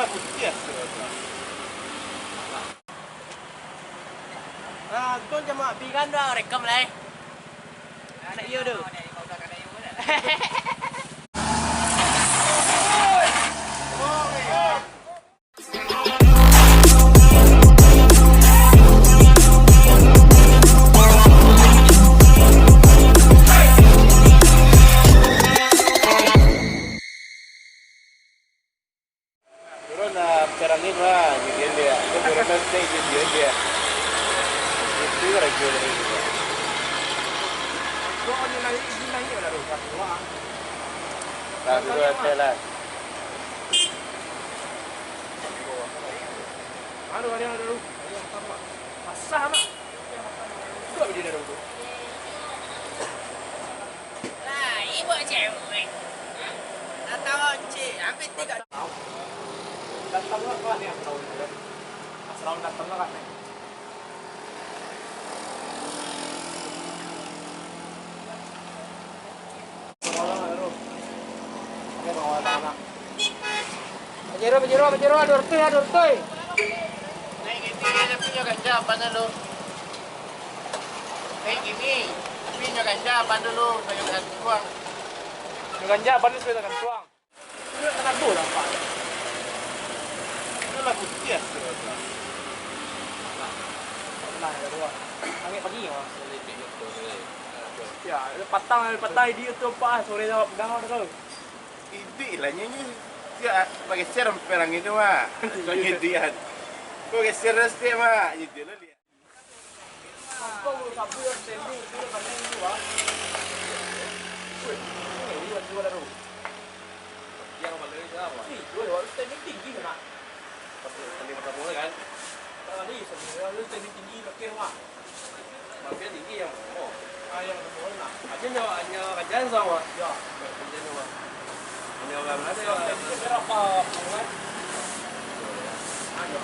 la puttiessero. Con cho mọi bị gan vào để cầm này. Này yêu được. Perangin lah, gitu dia. Itu berapa stage dia. Itu ragu lagi. Kau ni lagi ada rusak semua. Tak dulu telat. Ada dulu. Pasah mah. Kau berdiri dulu. Lah, ibu cewek. Tak tahu cik, hampir tidak tahu. Datang lah kan ya, asal datang lah kan. Pajero, adortoy. Nah, ini punya ganja apa dulu? Gini, punya ganja apa dulu? Kayak ganja tuang. Ganja apa nih sudah kan tuang? Ini kena bola pak. La puttiessero. Nah, kedua. Angin pagi ya. Ya, patang dia tu apa? Sore dah pegang dah tu. Hindi lah nyanyi. Dia pakai serum perang itu mah. Soalnya dia. Pakai serum dia mah. Jadi lah dia. Kau sabu yang tinggi, dia pandai itu ah. Ini dua dah tu. Yang mana lagi apa? Dua tinggi kan? Tadi mata bola kan? Tadi sebenarnya lu tinggi pakai mah. Makin tinggi yang yang bola nak. Hanya kajian sama. Ya, kajian sama. Hanya orang ada berapa bulan? Ada.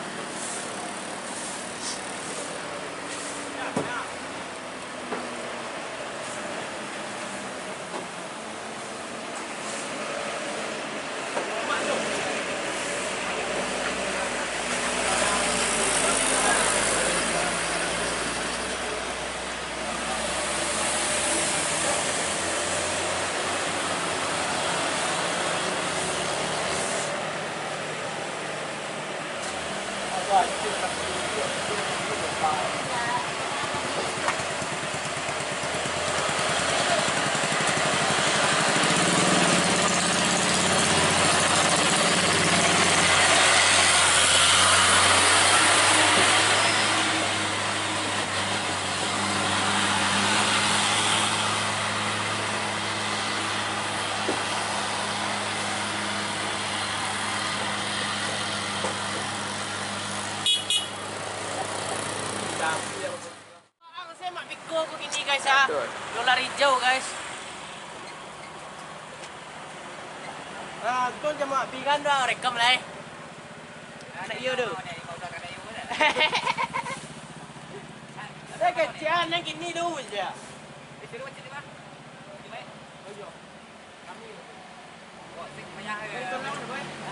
Saya mak pikul begini guys ah. Dolar hijau guys. Kau cuma bigan dah rekam lah. Nak iyo tu. Saya kecian yang gini dulu je. Itu macam ni mah. Di baik. Ayo. Kami. Oh, sik banyak. Itu nama apa?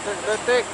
Detik.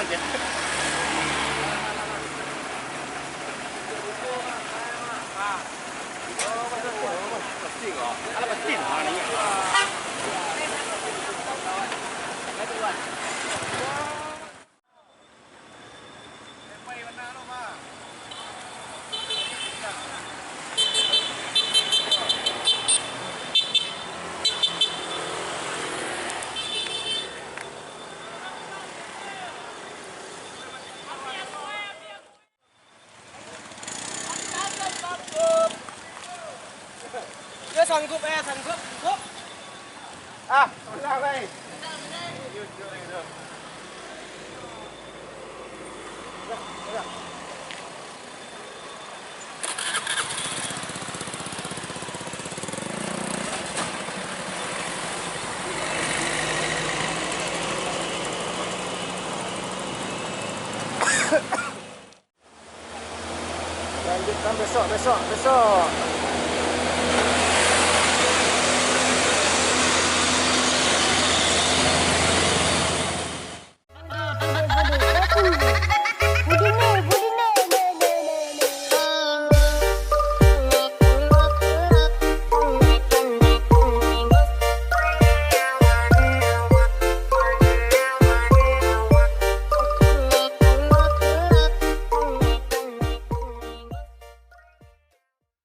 terbang dia. Ada pasti lah ni. Dia sanggup sanggup. Ah, sudah baik. Lanjutkan besok.